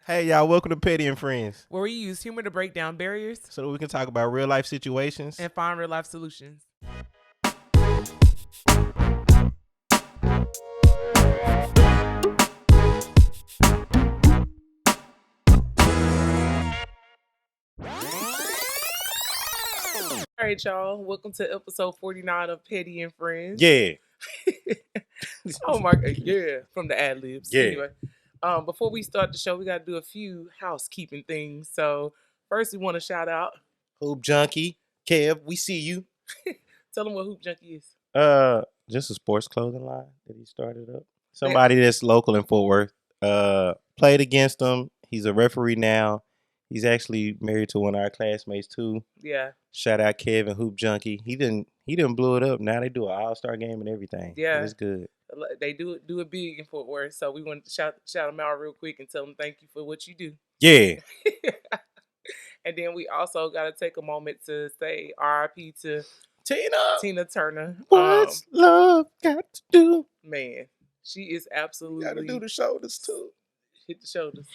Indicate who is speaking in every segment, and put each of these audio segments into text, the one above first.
Speaker 1: Hey, y'all, welcome to Petty and Friends,
Speaker 2: where we use humor to break down barriers
Speaker 1: so that we can talk about real life situations.
Speaker 2: and find real life solutions. All right, y'all. Welcome to episode 49 of Petty and Friends.
Speaker 1: Yeah.
Speaker 2: Oh my god, yeah, from the ad libs.
Speaker 1: Yeah.
Speaker 2: Anyway, before we start the show, we gotta do a few housekeeping things. So first, we want to shout out.
Speaker 1: Hoop Junkie, Kev, we see you.
Speaker 2: Tell them what Hoop Junkie is.
Speaker 1: Just a sports clothing line that he started up. Somebody that's local in Fort Worth. Played against him. He's a referee now. He's actually married to one of our classmates too.
Speaker 2: Yeah.
Speaker 1: Shout out Kevin Hoop Junkie. He didn't blow it up. Now they do an all-star game and everything.
Speaker 2: Yeah.
Speaker 1: It's good.
Speaker 2: They do it big in Fort Worth. So we want to shout them out real quick and tell them thank you for what you do.
Speaker 1: Yeah.
Speaker 2: And then we also got to take a moment to say RIP to Tina Turner.
Speaker 1: What's love got to do?
Speaker 2: Man, she is absolutely...
Speaker 1: Got to do the shoulders too.
Speaker 2: Hit the shoulders.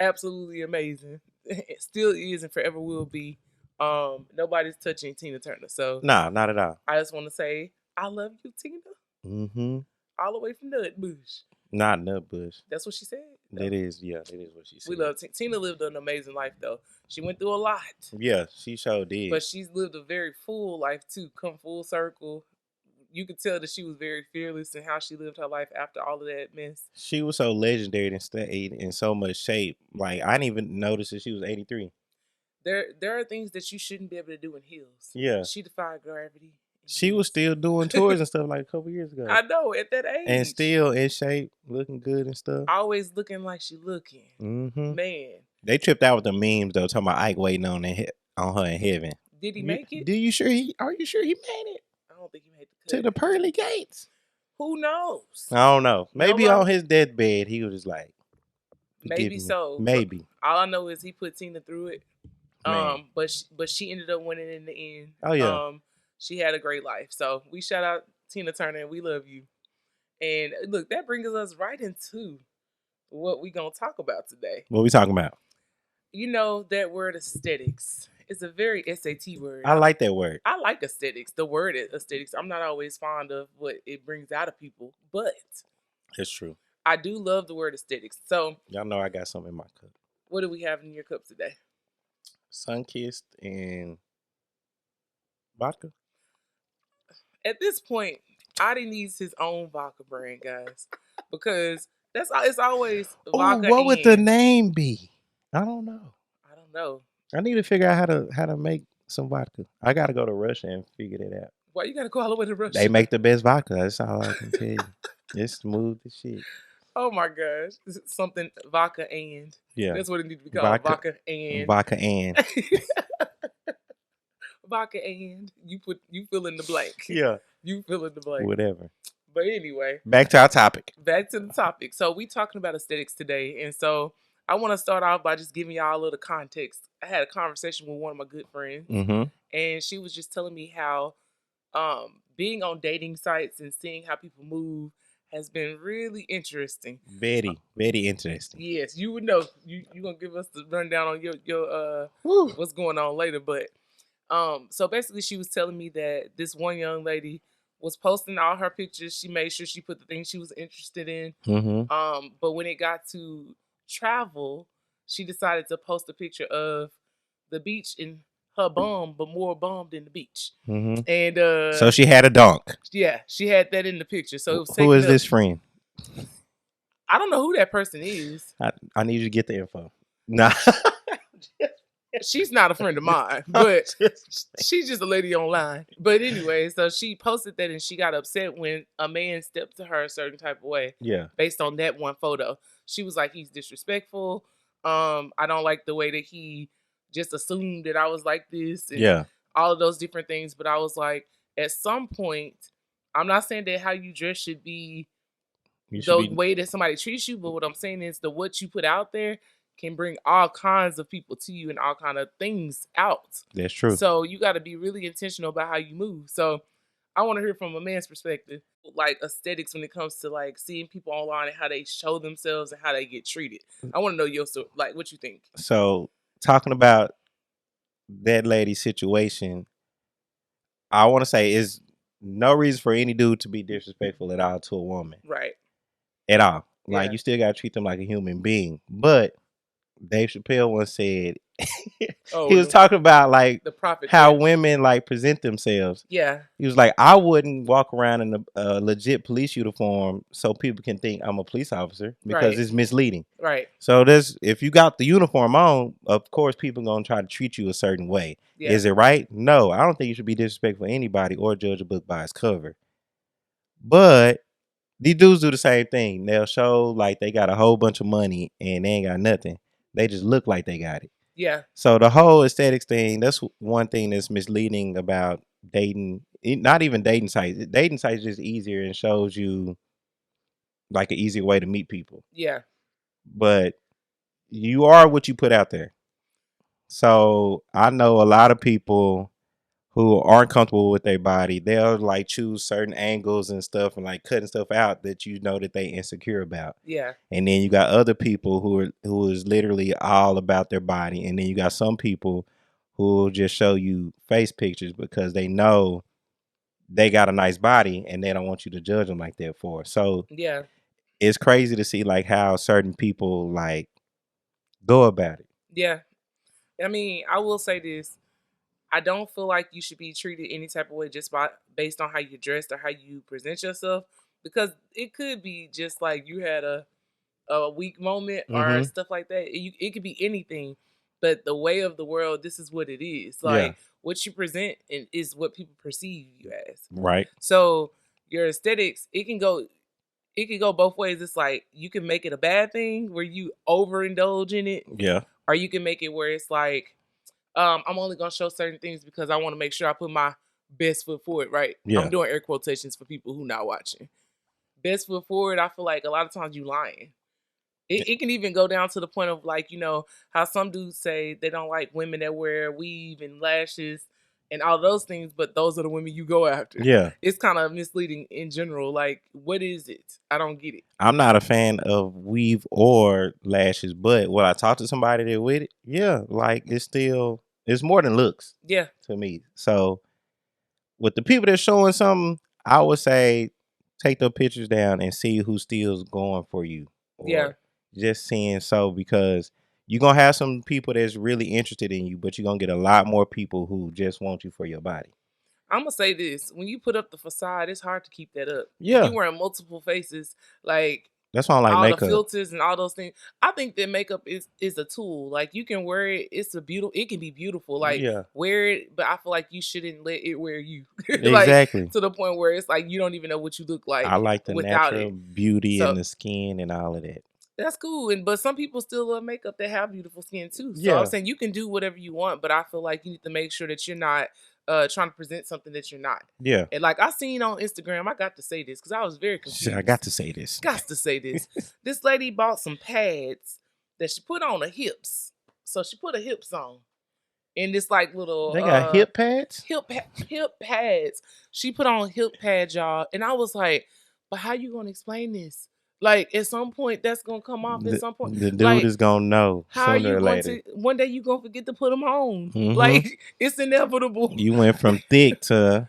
Speaker 2: Absolutely amazing. It still is and forever will be. Nobody's touching Tina Turner. So
Speaker 1: Nah, not at all.
Speaker 2: I just want to say, I love you, Tina.
Speaker 1: Mm-hmm.
Speaker 2: All the way from Nutbush.
Speaker 1: Not Nutbush.
Speaker 2: That's what she said.
Speaker 1: That is what she said.
Speaker 2: We love Tina. Lived an amazing life, though. She went through a lot.
Speaker 1: Yeah, she sure did.
Speaker 2: But she's lived a very full life, too. Come full circle. You could tell that she was very fearless in how she lived her life after all of that mess.
Speaker 1: She was so legendary and stayed in so much shape. Like, I didn't even notice that she was 83.
Speaker 2: There are things that you shouldn't be able to do in heels.
Speaker 1: Yeah.
Speaker 2: She defied gravity.
Speaker 1: She was still doing tours and stuff like a couple years ago.
Speaker 2: I know, at that age.
Speaker 1: And still in shape, looking good and stuff.
Speaker 2: Always looking like she looking.
Speaker 1: Mm-hmm.
Speaker 2: Man.
Speaker 1: They tripped out with the memes, though, talking about Ike waiting on her in heaven.
Speaker 2: Did he make it?
Speaker 1: Are you sure he made it?
Speaker 2: I don't think he made the cut.
Speaker 1: To the pearly gates.
Speaker 2: Who knows?
Speaker 1: I don't know. Maybe on his deathbed, he was just like,
Speaker 2: maybe so.
Speaker 1: Maybe.
Speaker 2: All I know is he put Tina through it.
Speaker 1: Man.
Speaker 2: But she ended up winning in the end.
Speaker 1: Oh yeah.
Speaker 2: She had a great life. So we shout out Tina Turner and we love you. And look, that brings us right into what we gonna talk about today.
Speaker 1: What we talking about?
Speaker 2: You know that word aesthetics. It's a very SAT word.
Speaker 1: I like that word.
Speaker 2: I like aesthetics. The word aesthetics. I'm not always fond of what it brings out of people, but
Speaker 1: it's true.
Speaker 2: I do love the word aesthetics. So
Speaker 1: y'all know I got something in my cup.
Speaker 2: What do we have in your cup today?
Speaker 1: Sunkissed and vodka.
Speaker 2: At this point, Audie needs his own vodka brand, guys, because it's always vodka.
Speaker 1: What would the name be? I don't know. I need to figure out how to make some vodka. I gotta go to Russia and figure that out.
Speaker 2: Why you gotta go all the way to Russia?
Speaker 1: They make the best vodka. That's all I can tell you. It's smooth as shit.
Speaker 2: Oh my gosh. Something vodka and.
Speaker 1: Yeah.
Speaker 2: That's what it needs to be called. Vodka and.
Speaker 1: Vodka and.
Speaker 2: Vodka and. You fill in the blank.
Speaker 1: Yeah.
Speaker 2: You fill in the blank.
Speaker 1: Whatever.
Speaker 2: But anyway.
Speaker 1: Back to our topic.
Speaker 2: Back to the topic. So we talking about aesthetics today. And so I want to start off by just giving y'all a little context. I had a conversation with one of my good friends.
Speaker 1: Mm-hmm.
Speaker 2: And she was just telling me how being on dating sites and seeing how people move has been really interesting.
Speaker 1: Very, very interesting.
Speaker 2: Yes, you would know. You gonna give us the rundown on your what's going on later. But so basically she was telling me that this one young lady was posting all her pictures. She made sure she put the things she was interested in.
Speaker 1: Mm-hmm.
Speaker 2: But when it got to travel, she decided to post a picture of the beach in her bum, but more bum than the beach.
Speaker 1: Mm-hmm.
Speaker 2: And
Speaker 1: so she had a donk.
Speaker 2: Yeah, she had that in the picture. So it was
Speaker 1: who is this friend?
Speaker 2: I don't know who that person is.
Speaker 1: I need you to get the info. Nah.
Speaker 2: She's not a friend of mine, but she's just a lady online. But anyway, so she posted that and she got upset when a man stepped to her a certain type of way.
Speaker 1: Yeah.
Speaker 2: Based on that one photo. She was like, he's disrespectful. I don't like the way that he just assumed that I was like this. And all of those different things. But I was like, at some point, I'm not saying that how you dress should be the way that somebody treats you. But what I'm saying is what you put out there can bring all kinds of people to you and all kind of things out.
Speaker 1: That's true.
Speaker 2: So you got to be really intentional about how you move. So I want to hear from a man's perspective. like aesthetics when it comes to like seeing people online and how they show themselves and how they get treated. I want to know your like what you think.
Speaker 1: So talking about that lady's situation, I want to say is no reason for any dude to be disrespectful at all to a woman.
Speaker 2: Right.
Speaker 1: At all. Like you still gotta treat them like a human being. But Dave Chappelle once said he was talking about like
Speaker 2: the prophet
Speaker 1: how women like present themselves.
Speaker 2: Yeah.
Speaker 1: He was like, I wouldn't walk around in a legit police uniform so people can think I'm a police officer because it's misleading.
Speaker 2: Right.
Speaker 1: So if you got the uniform on, of course people gonna try to treat you a certain way. Yeah. Is it right? No, I don't think you should be disrespectful to anybody or judge a book by its cover. But these dudes do the same thing. They'll show like they got a whole bunch of money and they ain't got nothing. They just look like they got it.
Speaker 2: Yeah.
Speaker 1: So the whole aesthetics thing, that's one thing that's misleading about dating. Not even dating sites. Dating sites is just easier and shows you like an easier way to meet people.
Speaker 2: Yeah.
Speaker 1: But you are what you put out there. So I know a lot of people who aren't comfortable with their body, they'll like choose certain angles and stuff and like cutting stuff out that you know that they insecure about.
Speaker 2: Yeah.
Speaker 1: And then you got other people who is literally all about their body. And then you got some people who will just show you face pictures because they know they got a nice body and they don't want you to judge them like that for. So
Speaker 2: yeah,
Speaker 1: it's crazy to see like how certain people like go about it.
Speaker 2: Yeah. I mean, I will say this. I don't feel like you should be treated any type of way just based on how you dressed or how you present yourself, because it could be just like you had a weak moment or stuff like that. It could be anything, but the way of the world, this is what it is. Like what you present is what people perceive you as.
Speaker 1: Right.
Speaker 2: So your aesthetics, it can go both ways. It's like you can make it a bad thing where you overindulge in it.
Speaker 1: Yeah.
Speaker 2: Or you can make it where it's like, I'm only gonna show certain things because I want to make sure I put my best foot forward, right? Yeah. I'm doing air quotations for people who not watching. Best foot forward, I feel like a lot of times you lying. It can even go down to the point of like, you know, how some dudes say they don't like women that wear weave and lashes and all those things, but those are the women you go after.
Speaker 1: Yeah.
Speaker 2: It's kind of misleading in general. Like, what is it? I don't get it.
Speaker 1: I'm not a fan of weave or lashes, but when I talk to somebody that with it, yeah, like it's more than looks.
Speaker 2: Yeah.
Speaker 1: To me. So with the people that's showing something, I would say take the pictures down and see who still's going for you. Or just seeing because you're going to have some people that's really interested in you, but you're going to get a lot more people who just want you for your body.
Speaker 2: I'm going to say this. When you put up the facade, it's hard to keep that up.
Speaker 1: Yeah.
Speaker 2: You're wearing multiple faces. Like,
Speaker 1: that's why I like
Speaker 2: all
Speaker 1: makeup.
Speaker 2: The filters and all those things. I think that makeup is a tool. Like, you can wear it. It can be beautiful. Like, wear it, but I feel like you shouldn't let it wear you. Like,
Speaker 1: exactly.
Speaker 2: To the point where it's like you don't even know what you look like.
Speaker 1: I like the natural beauty in the skin and all of that.
Speaker 2: That's cool, but some people still love makeup that have beautiful skin too. So I'm saying you can do whatever you want, but I feel like you need to make sure that you're not trying to present something that you're not.
Speaker 1: Yeah.
Speaker 2: And like I seen on Instagram, I got to say this because I was very confused.
Speaker 1: I got to say this.
Speaker 2: This lady bought some pads that she put on her hips. So she put her hips on. In this like little
Speaker 1: they got hip pads?
Speaker 2: Hip pads. She put on hip pads, y'all. And I was like, but how you gonna explain this? Like at some point that's gonna come off. At some point,
Speaker 1: the dude is gonna know sooner or later.
Speaker 2: One day you gonna forget to put them on. Mm-hmm. Like it's inevitable.
Speaker 1: You went from thick to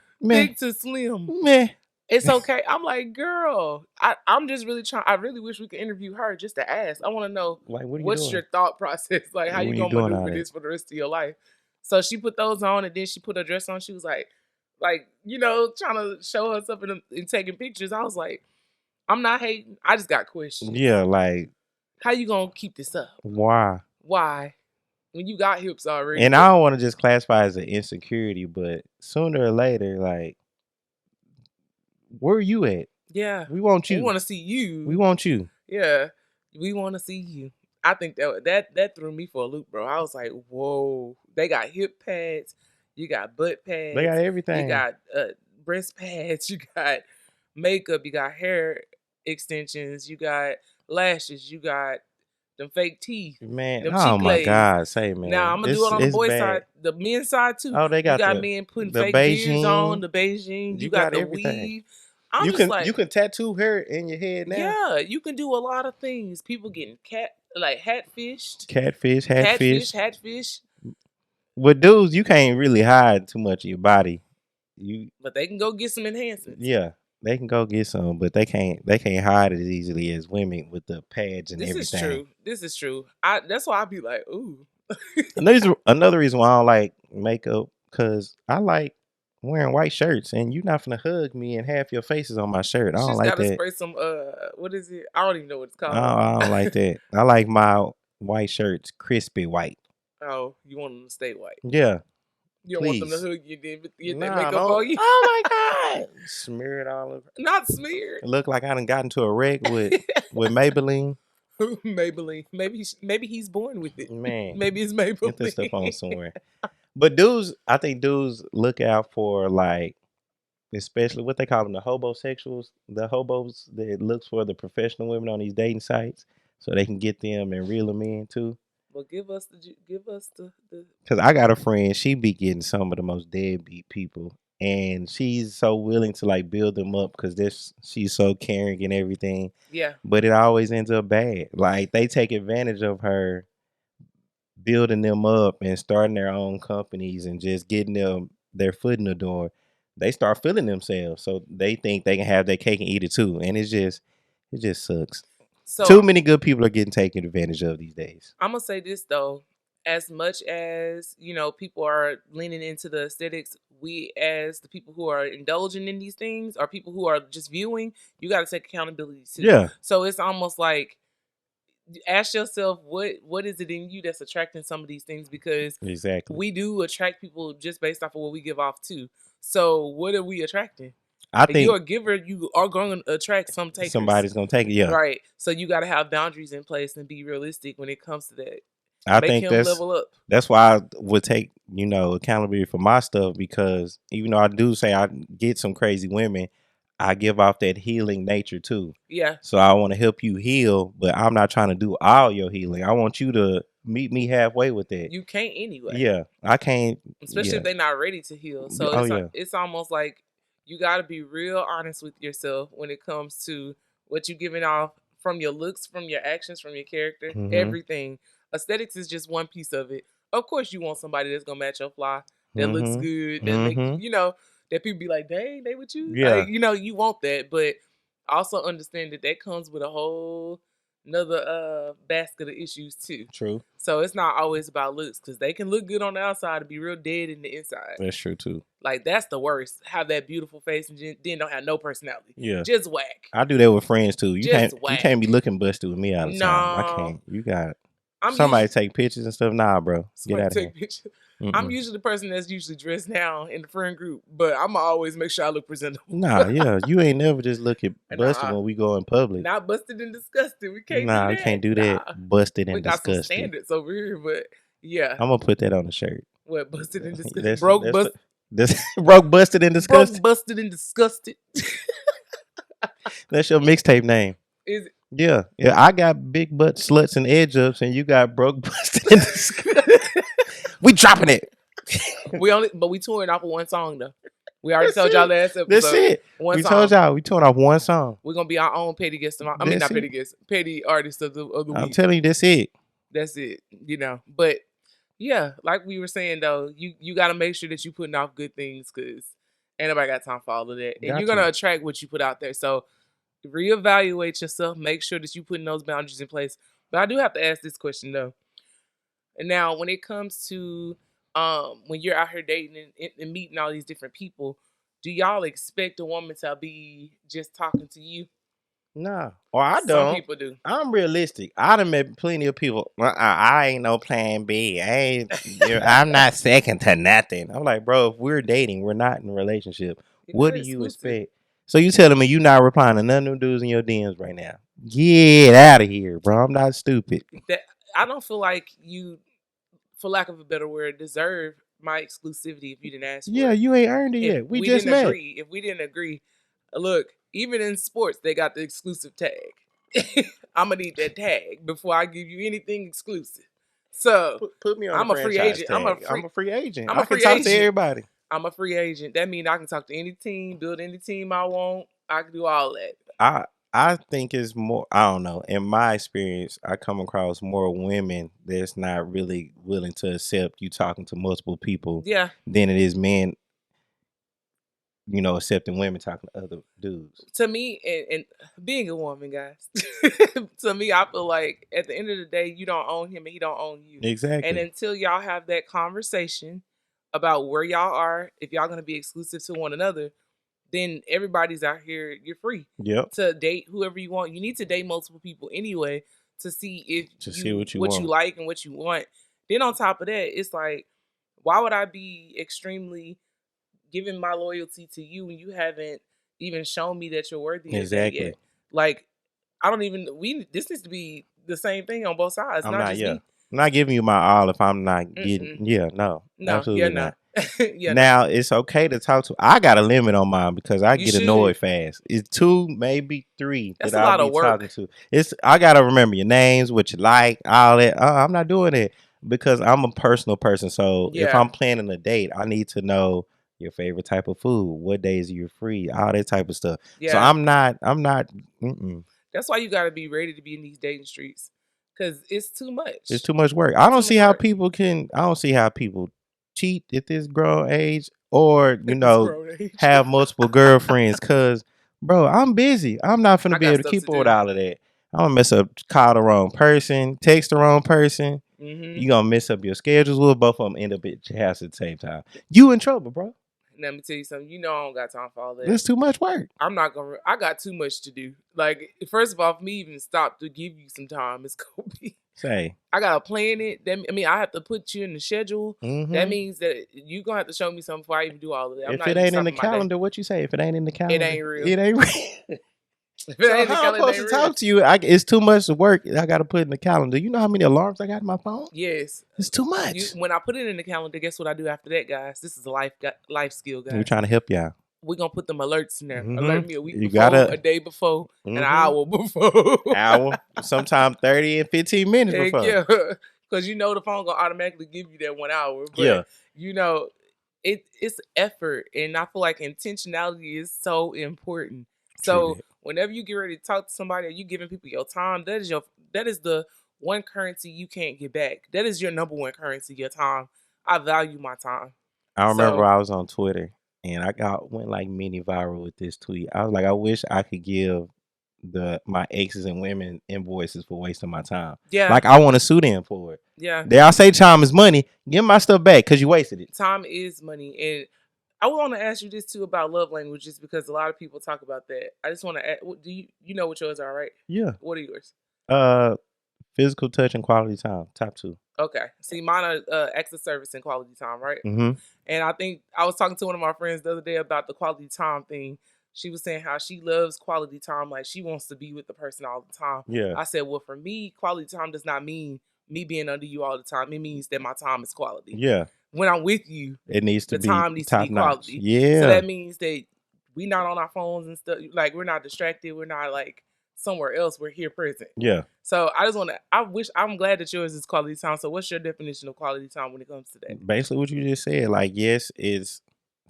Speaker 2: slim.
Speaker 1: Meh.
Speaker 2: It's okay. I'm like, girl, I'm just really trying. I really wish we could interview her just to ask. I want to know
Speaker 1: like,
Speaker 2: what's your thought process? Like, how you gonna maneuver this for the rest of your life? So she put those on, and then she put her dress on. She was like, you know, trying to show herself and taking pictures. I was like, I'm not hating. I just got questions.
Speaker 1: Yeah, like,
Speaker 2: how you gonna keep this up?
Speaker 1: Why?
Speaker 2: When you got hips already.
Speaker 1: And I don't want to just classify as an insecurity, but sooner or later, like, where are you at?
Speaker 2: Yeah.
Speaker 1: We want you.
Speaker 2: We want to see you.
Speaker 1: We want you.
Speaker 2: Yeah. We want to see you. I think that threw me for a loop, bro. I was like, whoa. They got hip pads. You got butt pads.
Speaker 1: They got everything.
Speaker 2: You got breast pads. You got makeup. You got hair extensions. You got lashes. You got them fake teeth.
Speaker 1: Man, oh my God. Say, man.
Speaker 2: Now, I'm going to do it on the boy side. The men's side, too.
Speaker 1: Oh, they got
Speaker 2: men putting fake beards on. The Beijing. You got the
Speaker 1: everything.
Speaker 2: weave. I'm
Speaker 1: You
Speaker 2: just
Speaker 1: can
Speaker 2: like,
Speaker 1: tattoo her in your head now.
Speaker 2: yeah, you can do a lot of things. People getting catfished,
Speaker 1: Catfish. With dudes, you can't really hide too much of your body.
Speaker 2: But they can go get some enhancements.
Speaker 1: Yeah, they can go get some, but they can't hide as easily as women with the pads and everything.
Speaker 2: This is true. That's why I be like, ooh.
Speaker 1: Another reason why I don't like makeup, because I like wearing white shirts, and you're not gonna hug me and half your face is on my shirt. I don't
Speaker 2: She's
Speaker 1: like
Speaker 2: gotta
Speaker 1: that.
Speaker 2: spray some what is it? I don't even know what it's called.
Speaker 1: I don't like that. I like my white shirts crispy white.
Speaker 2: Oh, you want them to stay white?
Speaker 1: Yeah.
Speaker 2: You don't want them to hug you, then get that
Speaker 1: Nah,
Speaker 2: makeup on you.
Speaker 1: Oh my god! Smear it all over.
Speaker 2: Not smeared.
Speaker 1: It look like I done got into a wreck with Maybelline.
Speaker 2: Maybelline. Maybe he's born with it.
Speaker 1: Man,
Speaker 2: Maybe it's Maybelline.
Speaker 1: get this stuff on somewhere. But dudes, I think dudes look out for, like, especially what they call them, the hobosexuals, the hobos that looks for the professional women on these dating sites, so they can get them and reel them in too.
Speaker 2: Well, give us the.
Speaker 1: Because I got a friend, she be getting some of the most deadbeat people, and she's so willing to, like, build them up because she's so caring and everything.
Speaker 2: Yeah.
Speaker 1: But it always ends up bad. Like, they take advantage of her, building them up and starting their own companies and just getting them their foot in the door. They start feeling themselves, so they think they can have their cake and eat it too, and it just sucks. So too many good people are getting taken advantage of these days.
Speaker 2: I'm gonna say this though, as much as people are leaning into the aesthetics, we as the people who are indulging in these things, or people who are just viewing, you got to take accountability too.
Speaker 1: Yeah.
Speaker 2: So it's almost like, ask yourself what is it in you that's attracting some of these things, because
Speaker 1: exactly
Speaker 2: we do attract people just based off of what we give off too. So what are we attracting?
Speaker 1: I
Speaker 2: if
Speaker 1: think
Speaker 2: you're a giver, you are going to attract some takers.
Speaker 1: Somebody's going to take it, yeah.
Speaker 2: Right. So you got to have boundaries in place and be realistic when it comes to that.
Speaker 1: I think level up. That's why I would take, accountability for my stuff, because even though I do say I get some crazy women, I give off that healing nature too.
Speaker 2: Yeah.
Speaker 1: So I want to help you heal, but I'm not trying to do all your healing. I want you to meet me halfway with that.
Speaker 2: You can't anyway.
Speaker 1: Yeah, I can't.
Speaker 2: Especially if they're not ready to heal. So it's almost like you got to be real honest with yourself when it comes to what you're giving off from your looks, from your actions, from your character, everything. Aesthetics is just one piece of it. Of course, you want somebody that's gonna match your fly, that looks good, that make that people be like, dang, they with you.
Speaker 1: Yeah.
Speaker 2: Like, you want that, but also understand that comes with a whole another basket of issues too.
Speaker 1: True.
Speaker 2: So it's not always about looks, because they can look good on the outside and be real dead in the inside.
Speaker 1: That's true too.
Speaker 2: Like, that's the worst. Have that beautiful face and then don't have no personality.
Speaker 1: Yeah.
Speaker 2: Just whack.
Speaker 1: I do that with friends too. You can't be looking busted with me all the time. I can't. You got somebody take pictures and stuff. Nah, bro. Get out of here.
Speaker 2: Pictures. I'm usually the person that's usually dressed now in the friend group, but I'm going to always make sure I look presentable.
Speaker 1: Nah, yeah. You ain't never just looking busted when we go in public.
Speaker 2: Not busted and disgusted. We can't do
Speaker 1: that.
Speaker 2: We
Speaker 1: can't do that. Busted and disgusted.
Speaker 2: We got some standards over here, but yeah.
Speaker 1: I'm going to put that on the shirt.
Speaker 2: What, busted and disgusted?
Speaker 1: Broke, busted and disgusted?
Speaker 2: Broke, busted and disgusted.
Speaker 1: That's your mixtape name.
Speaker 2: Is it?
Speaker 1: Yeah. I got big butt sluts and edge ups, and you got broke, busted and disgusted. We dropping it.
Speaker 2: We touring off of one song though. We already told y'all last episode.
Speaker 1: That's it. We told y'all we touring off one song.
Speaker 2: We're gonna be our own petty guest. Petty artist of the week.
Speaker 1: I'm telling you, that's it.
Speaker 2: That's it. But yeah, like we were saying though, you got to make sure that you putting off good things, because ain't nobody got time for all of that, and you're gonna attract what you put out there. So reevaluate yourself. Make sure that you putting those boundaries in place. But I do have to ask this question though. And now, when it comes to when you're out here dating and meeting all these different people, do y'all expect a woman to be just talking to you?
Speaker 1: Nah. Or I don't.
Speaker 2: Some people do.
Speaker 1: I'm realistic. I done met plenty of people. I ain't no plan B. I'm not second to nothing. I'm like, bro, if we're dating, we're not in a relationship. What do you expect? So you telling me you not replying to none of them dudes in your DMs right now? Get out of here, bro. I'm not stupid.
Speaker 2: I don't feel like you, for lack of a better word, deserve my exclusivity if you didn't ask for it.
Speaker 1: Yeah, you ain't earned it yet. We just met.
Speaker 2: If we didn't agree, look, even in sports, they got the exclusive tag. I'm going to need that tag before I give you anything exclusive. So
Speaker 1: put me on
Speaker 2: I'm a free agent.
Speaker 1: I'm a free agent.
Speaker 2: I
Speaker 1: can talk to everybody.
Speaker 2: I'm a free agent. That means I can talk to any team, build any team I want. I can do all that.
Speaker 1: I think it's more. I don't know. In my experience, I come across more women that's not really willing to accept you talking to multiple people.
Speaker 2: Yeah.
Speaker 1: Than it is men. Accepting women talking to other dudes.
Speaker 2: To me, and being a woman, guys, to me, I feel like at the end of the day, you don't own him and he don't own you.
Speaker 1: Exactly.
Speaker 2: And until y'all have that conversation about where y'all are, if y'all gonna be exclusive to one another, then everybody's out here. You're free.
Speaker 1: Yep.
Speaker 2: To date whoever you want. You need to date multiple people anyway to see if
Speaker 1: see what you
Speaker 2: like and what you want. Then on top of that, it's like, why would I be extremely giving my loyalty to you when you haven't even shown me that you're worthy of that yet? Like, I don't even. This needs to be the same thing on both sides.
Speaker 1: I'm
Speaker 2: not just me.
Speaker 1: I'm not giving you my all if I'm not getting. Yeah, no, absolutely not. Now it's okay to talk to. I got a limit on mine because I get annoyed fast. It's 2, maybe 3
Speaker 2: That's
Speaker 1: that
Speaker 2: a lot
Speaker 1: I'll
Speaker 2: of
Speaker 1: be
Speaker 2: work.
Speaker 1: talking to. I gotta remember your names, what you like, all that. I'm not doing it because I'm a personal person. So if I'm planning a date, I need to know your favorite type of food, what days you're free, all that type of stuff. Yeah. So I'm not.
Speaker 2: That's why you gotta be ready to be in these dating streets because it's too much.
Speaker 1: It's too much work. I don't see how people cheat at this grown age or have multiple girlfriends because bro, I'm busy. I'm not finna be able to keep up with all of that. I'm gonna mess up, call the wrong person, text the wrong person. You gonna mess up your schedules with both of them end up at your house at the same time. You in trouble, bro.
Speaker 2: Let me tell you something. I don't got time for all that.
Speaker 1: That's too much work.
Speaker 2: I got too much to do. Like, first of all, for me even stop to give you some time, it's gonna be. I gotta plan it. I have to put you in the schedule. That means that you gonna have to show me something before I even do all of that.
Speaker 1: If it ain't in the calendar, what you say? If it ain't in the calendar,
Speaker 2: it ain't real.
Speaker 1: It ain't real. So how I'm supposed to talk to you? It's too much work. I got to put in the calendar. You know how many alarms I got in my phone?
Speaker 2: Yes.
Speaker 1: It's too much.
Speaker 2: When I put it in the calendar, guess what I do after that, guys? This is a life skill, guys.
Speaker 1: We're trying to help y'all.
Speaker 2: We're going to put them alerts in there. Alert me a week before, a day before, an hour before.
Speaker 1: Hour. Sometimes 30 and 15 minutes before.
Speaker 2: Yeah. Because the phone going to automatically give you that 1 hour. But, it's effort. And I feel like intentionality is so important. So whenever you get ready to talk to somebody or you giving people your time, that is the one currency you can't get back. That is your number one currency, your time. I value my time.
Speaker 1: I remember I was on Twitter and went like mini viral with this tweet. I was like, I wish I could give my exes and women invoices for wasting my time. Yeah. Like I want to sue them for it. Yeah. They all say time is money. Give my stuff back because you wasted it.
Speaker 2: Time is money. And I want to ask you this too about love languages because a lot of people talk about that. I just want to ask, do you know what yours are, right?
Speaker 1: Yeah.
Speaker 2: What are yours?
Speaker 1: Physical touch and quality time, top 2.
Speaker 2: Okay. See, mine are acts of service and quality time, right? And I think I was talking to one of my friends the other day about the quality time thing. She was saying how she loves quality time, like she wants to be with the person all the time. Yeah. I said, well, for me, quality time does not mean me being under you all the time. It means that my time is quality. Yeah. When I'm with you,
Speaker 1: it needs to be
Speaker 2: time needs to be quality.
Speaker 1: Yeah.
Speaker 2: So that means that we're not on our phones and stuff. Like we're not distracted. We're not like somewhere else. We're here present. Yeah. So I'm glad that yours is quality time. So what's your definition of quality time when it comes to that?
Speaker 1: Basically what you just said. Like, yes, it's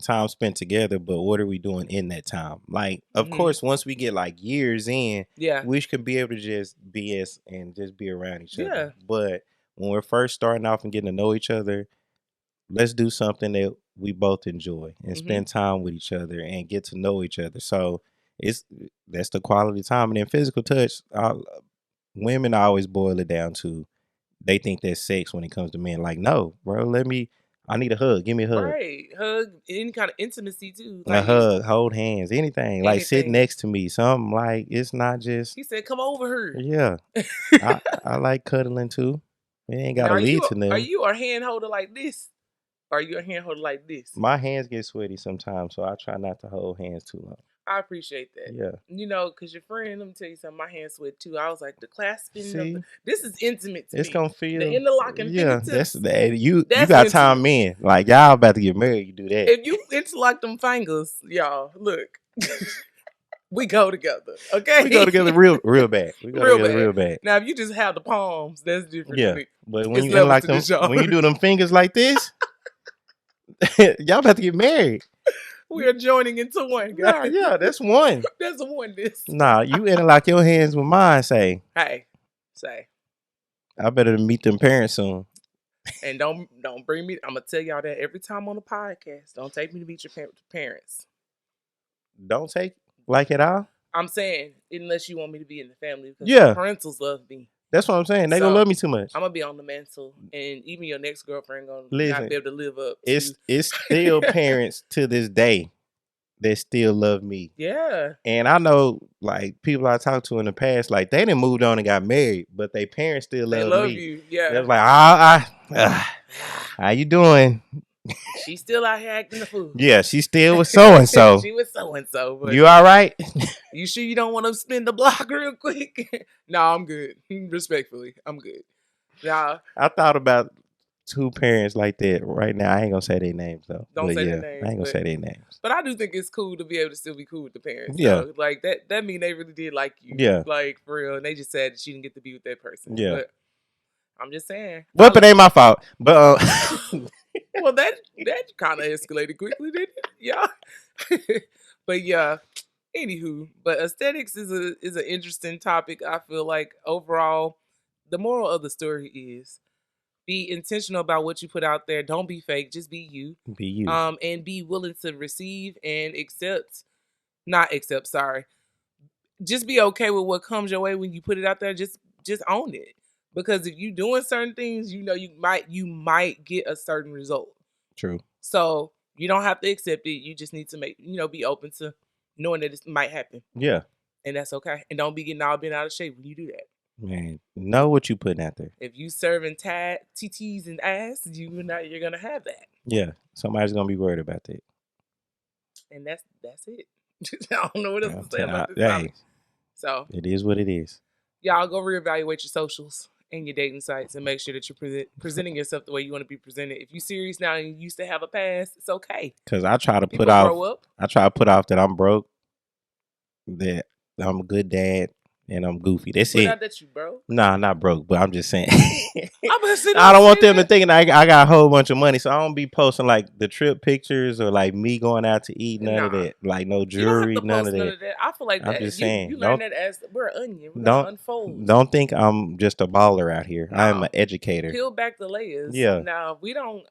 Speaker 1: time spent together, but what are we doing in that time? Like, of course, once we get like years in, we could be able to just BS and just be around each other. But when we're first starting off and getting to know each other, let's do something that we both enjoy and spend time with each other and get to know each other. So that's the quality time. And then physical touch, women always boil it down to they think that's sex when it comes to men. Like, no, bro, I need a hug. Give me a hug.
Speaker 2: Right. Hug, any kind of intimacy too.
Speaker 1: Like, a hug, hold hands, anything. Like sit next to me. Something like it's not just.
Speaker 2: He said, come over here.
Speaker 1: Yeah. I like cuddling too. It ain't got to lead to nothing.
Speaker 2: Are you a hand holder like this? Or are you a hand holder like this?
Speaker 1: My hands get sweaty sometimes, so I try not to hold hands too long.
Speaker 2: I appreciate that. Yeah. Because your friend, let me tell you something, my hands sweat too. I was like, the clasping. This is intimate to me.
Speaker 1: It's going to feel.
Speaker 2: The interlocking fingertips.
Speaker 1: You got time in. Like, y'all about to get married, you do that.
Speaker 2: If you interlock them fingers, y'all, look. We go together, okay?
Speaker 1: We go together real bad. We go together real bad.
Speaker 2: Now, if you just have the palms, that's different.
Speaker 1: Yeah, but when you like them, when you do them fingers like this, y'all about to get married.
Speaker 2: We're joining into one,
Speaker 1: Nah,
Speaker 2: guys.
Speaker 1: yeah, that's one.
Speaker 2: That's a oneness.
Speaker 1: Nah, you interlock your hands with mine, say.
Speaker 2: Hey, say.
Speaker 1: I better meet them parents soon.
Speaker 2: And don't bring me. I'm gonna tell y'all that every time on the podcast. Don't take me to meet your parents.
Speaker 1: Don't take like at all.
Speaker 2: I'm saying unless you want me to be in the family because
Speaker 1: Yeah.
Speaker 2: parentals love me.
Speaker 1: That's what I'm saying. They gonna love me too much.
Speaker 2: I'm gonna be on the mantle, and even your next girlfriend gonna
Speaker 1: Listen,
Speaker 2: not be able to live up.
Speaker 1: It's still parents to this day that still love me.
Speaker 2: Yeah.
Speaker 1: And I know like people I talked to in the past, like they didn't moved on and got married, but their parents still love me.
Speaker 2: They love you. Yeah.
Speaker 1: They're like, how you doing?
Speaker 2: She's still out here acting the fool.
Speaker 1: Yeah, she still was so and so.
Speaker 2: She was so and so.
Speaker 1: You all right?
Speaker 2: You sure you don't want to spin the block real quick? No, I'm good. Respectfully, I'm good. Nah.
Speaker 1: I thought about two parents like that right now. I ain't gonna say their names though.
Speaker 2: Don't say their names.
Speaker 1: I ain't gonna say their names.
Speaker 2: But I do think it's cool to be able to still be cool with the parents.
Speaker 1: Yeah.
Speaker 2: So, like that mean they really did like you.
Speaker 1: Yeah.
Speaker 2: Like for real. And they just said she didn't get to be with that person.
Speaker 1: Yeah.
Speaker 2: But I'm just saying.
Speaker 1: Well, but it ain't my fault. But
Speaker 2: well, that kind of escalated quickly, didn't it? Yeah. But yeah. Anywho, but aesthetics is an interesting topic. I feel like overall, the moral of the story is be intentional about what you put out there. Don't be fake. Just be you.
Speaker 1: Be you.
Speaker 2: And be willing to receive and not accept. Sorry. Just be okay with what comes your way when you put it out there. Just own it. Because if you doing certain things, you know you might get a certain result.
Speaker 1: True.
Speaker 2: So you don't have to accept it. You just need to be open to knowing that it might happen.
Speaker 1: Yeah.
Speaker 2: And that's okay. And don't be getting all bent out of shape when you do that.
Speaker 1: Man, know what you putting out there.
Speaker 2: If you serving TTs and ass, you're gonna have that.
Speaker 1: Yeah. Somebody's gonna be worried about that.
Speaker 2: And that's it. I don't know what else to say about this topic. So
Speaker 1: it is what it is.
Speaker 2: Y'all go reevaluate your socials and your dating sites and make sure that you're presenting yourself the way you want to be presented. If you're serious now and you used to have a past, it's okay.
Speaker 1: Because I try to put off that I'm broke, that I'm a good dad, and I'm goofy. That's it.
Speaker 2: Not that you broke.
Speaker 1: Nah, not broke, but I'm just saying. I don't want them to think I got a whole bunch of money, so I don't be posting like the trip pictures or like me going out to eat. None of that. Like no jewelry, none of that.
Speaker 2: I feel like
Speaker 1: I'm just saying.
Speaker 2: You learn that as we're an onion. We're gonna unfold.
Speaker 1: Don't think I'm just a baller out here. I am an educator.
Speaker 2: Peel back the layers.
Speaker 1: Yeah.
Speaker 2: Now you don't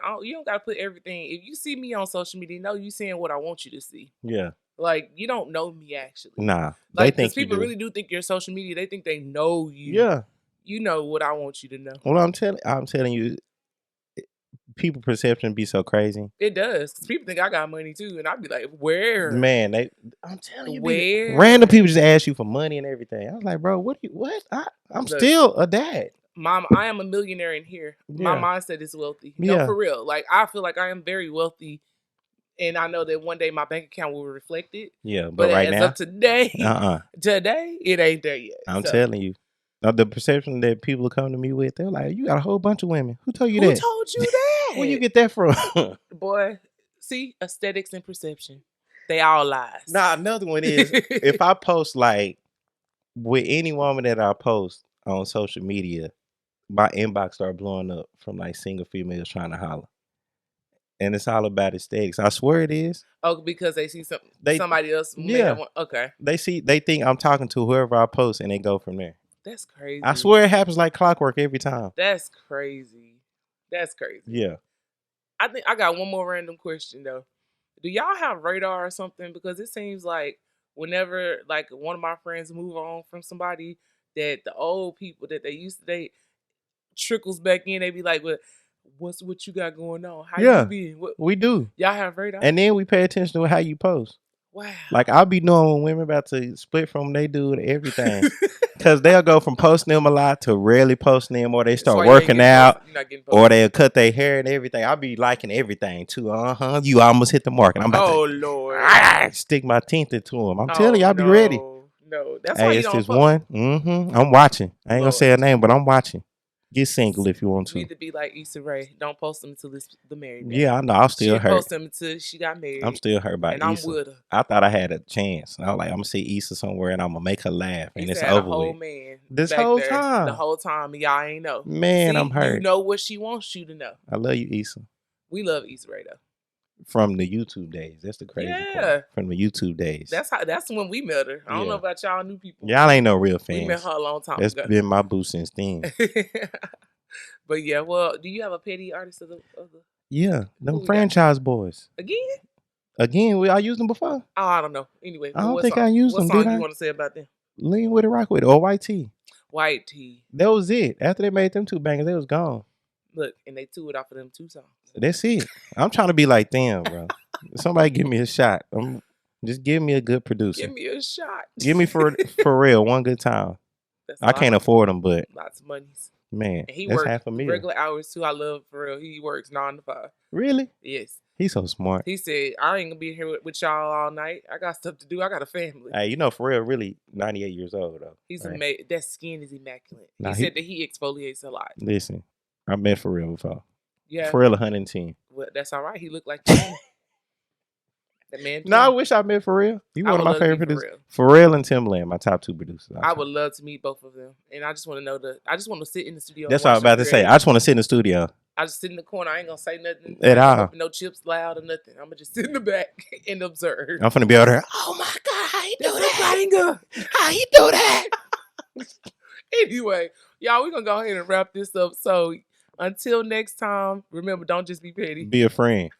Speaker 2: gotta put everything. If you see me on social media, know you seeing what I want you to see.
Speaker 1: Yeah.
Speaker 2: Like, you don't know me, actually.
Speaker 1: Nah.
Speaker 2: Like, because people really do think you're social media. They think they know you.
Speaker 1: Yeah.
Speaker 2: You know what I want you to know.
Speaker 1: Well, I'm telling you, people perception be so crazy.
Speaker 2: It does. Because people think I got money, too. And I'd be like, where?
Speaker 1: Man, I'm telling you.
Speaker 2: Where?
Speaker 1: Random people just ask you for money and everything. I was like, bro, what? I'm still a dad.
Speaker 2: Mom, I am a millionaire in here. Yeah. My mindset is wealthy.
Speaker 1: Yeah.
Speaker 2: No, for real. Like, I feel like I am very wealthy. And I know that one day my bank account will reflect it.
Speaker 1: Yeah, but right now,
Speaker 2: of today, today it ain't there yet.
Speaker 1: I'm telling you, the perception that people come to me with, they're like, "You got a whole bunch of women. Who told you that?
Speaker 2: Who told you that?
Speaker 1: Where you get that from?"
Speaker 2: Boy, see, aesthetics and perception, they all lies.
Speaker 1: Nah, another one is if I post like with any woman that I post on social media, my inbox start blowing up from like single females trying to holler. And it's all about aesthetics. I swear it is.
Speaker 2: Oh, because they see somebody else.
Speaker 1: Yeah.
Speaker 2: Okay.
Speaker 1: They think I'm talking to whoever I post, and they go from there.
Speaker 2: That's crazy.
Speaker 1: I swear it happens like clockwork every time.
Speaker 2: That's crazy.
Speaker 1: Yeah.
Speaker 2: I think I got one more random question though. Do y'all have radar or something? Because it seems like whenever like one of my friends move on from somebody, that the old people that they used to date trickles back in. They be like, "Well, what you got going on? How you been?"
Speaker 1: We do.
Speaker 2: Y'all have radar?
Speaker 1: And then we pay attention to how you post.
Speaker 2: Wow.
Speaker 1: Like I'll be knowing when women about to split from they dude everything. Because they'll go from posting them a lot to rarely posting them, or they start working out, or they'll cut their hair and everything. I'll be liking everything too. You almost hit the mark. And I'm about
Speaker 2: Lord.
Speaker 1: Stick my teeth into them. I'm telling you, I'll be ready.
Speaker 2: No, that's why you don't
Speaker 1: it's just one. I'm watching. I ain't gonna say her name, but I'm watching. Get single if you want to.
Speaker 2: You need to be like Issa Rae. Don't post them until it's the married man.
Speaker 1: Yeah, I know. I'm still hurt.
Speaker 2: Post them until she got married.
Speaker 1: I'm still hurt by Issa.
Speaker 2: And I'm with her.
Speaker 1: I thought I had a chance. I was like, I'm gonna see Issa somewhere and I'm gonna make her laugh, and it's over with.
Speaker 2: Man
Speaker 1: this whole time.
Speaker 2: The whole time, y'all ain't know.
Speaker 1: Man, I'm hurt.
Speaker 2: You know what she wants you to know.
Speaker 1: I love you, Issa.
Speaker 2: We love Issa Rae though.
Speaker 1: from the YouTube days. That's the crazy part. From the YouTube days.
Speaker 2: That's when we met her. I don't know about y'all new people.
Speaker 1: Y'all ain't no real fans.
Speaker 2: We met her a long time
Speaker 1: That's
Speaker 2: ago.
Speaker 1: been my boo since then.
Speaker 2: But yeah, well, do you have a petty artist of the
Speaker 1: Yeah, them franchise boys. Again, I used them before.
Speaker 2: Oh, I don't know. Anyway,
Speaker 1: I don't think I used them.
Speaker 2: What song you want to say about them?
Speaker 1: Lean with it, rock with it, or White Tee.
Speaker 2: White Tee.
Speaker 1: That was it. After they made them 2 bangers, they was gone.
Speaker 2: Look, and they toured off of them 2 songs.
Speaker 1: That's it. I'm trying to be like them, bro. Somebody give me a shot. Just give me a good producer.
Speaker 2: Give me a shot.
Speaker 1: Give me for real one good time. I can't afford them, but
Speaker 2: lots of monies.
Speaker 1: Man,
Speaker 2: and he
Speaker 1: that's
Speaker 2: works
Speaker 1: $500,000.
Speaker 2: Regular hours too. I love for real. He works 9 to 5.
Speaker 1: Really?
Speaker 2: Yes.
Speaker 1: He's so smart.
Speaker 2: He said, "I ain't gonna be here with y'all all night. I got stuff to do. I got a family."
Speaker 1: Hey, for real, really 98 years old though.
Speaker 2: He's amazing. That skin is immaculate.
Speaker 1: Nah,
Speaker 2: he said that he exfoliates a lot.
Speaker 1: Listen, I met for real before.
Speaker 2: Yeah.
Speaker 1: For real 110.
Speaker 2: Well, that's all right. He looked like that. That man.
Speaker 1: No, I wish I met for real. You one of my favorite producers. For real and Timbaland, my top 2 producers.
Speaker 2: I would love to meet both of them, and I just want to know I just want to sit in the studio.
Speaker 1: That's what I was about to say. I just want to sit in the studio.
Speaker 2: I just sit in the corner. I ain't gonna say nothing
Speaker 1: at all.
Speaker 2: No chips loud or nothing. I'm gonna just sit in the back and observe.
Speaker 1: I'm finna be out there. Oh my God, how you do that? How you do that?
Speaker 2: Anyway, y'all, we're gonna go ahead and wrap this up. So until next time, remember, don't just be petty.
Speaker 1: Be a friend.